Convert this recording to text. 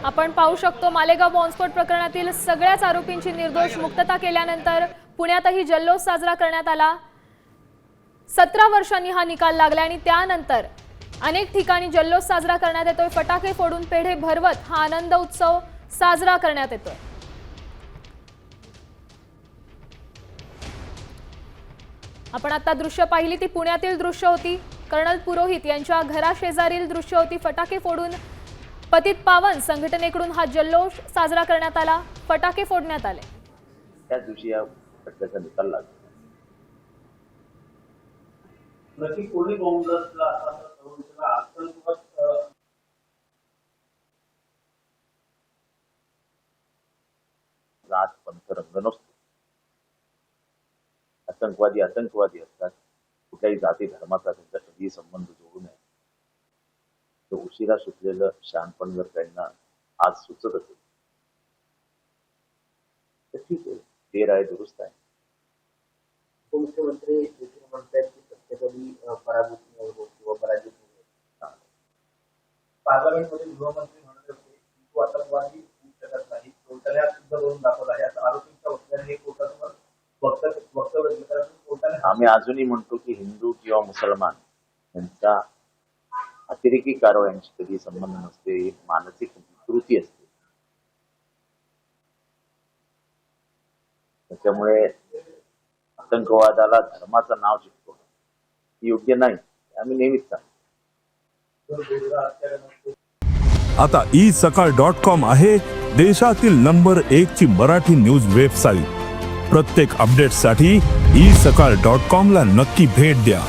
आपण पाहू शकतो मालेगाव बॉम्बस्फोट प्रकरणातील सगळ्याच आरोपींची निर्दोष मुक्तता केल्यानंतर पुण्यातही जल्लोष साजरा करण्यात आला। 17 वर्षांनी हा निकाल लागला आणि त्यानंतर अनेक ठिकाणी जल्लोष साजरा करण्यात येतोय। फटाके फोडून पेढे भरवत हा आनंद उत्सव साजरा करण्यात येतोय। आपण आता दृश्य पाहिली ती पुण्यातील दृश्य होती। कर्नल पुरोहित यांच्या घराशेजारील दृश्य होती। फटाके फोडून पतित पावन संघटनेकडून हा जल्लोष साजरा करण्यात आला। फटाके फोडण्यात आले। त्या दिवशी या खटल्याचा निकाल लागला। नक्की कोणी काँग्रेसला जात पंथ रंग नसतो। आतंकवादी असतात। कुठल्याही जाती धर्माचा त्यांचा कधीही संबंध जोडू नये। तो उशिरा सुचलेलं शहाणपण जर त्यांना आज सुचत असेल तर ठीक आहे, देर आहे दुरुस्त आहे। मुख्यमंत्री म्हणतात की सत्तेकधी पराभूत नाही होत किंवा पराजित नाही। पार्लमेंटमध्ये गृहमंत्री म्हणत होते की तो आतंकवादी होऊ शकत नाही, कोर्टाने सिद्ध करून दाखवला आहे। आता आरोपींच्या वकिलांनी कोर्टासमोर वक्तव्य दिलं। कोर्टाने आम्ही अजूनही म्हणतो की हिंदू किंवा मुसलमान यांचा अतिरेकी कारवायांशी कधी संबंध नसते, एक मानसिक विकृती असते। त्याच्यामुळे आतंकवादाला धर्माचं नाव चिटकवणं योग्य नाही, आम्ही नेहमीच सांगतो। आता isakal.com आहे देशातील नंबर 1 ची मराठी न्यूज वेबसाईट। प्रत्येक अपडेटसाठी isakal.com ला नक्की भेट द्या।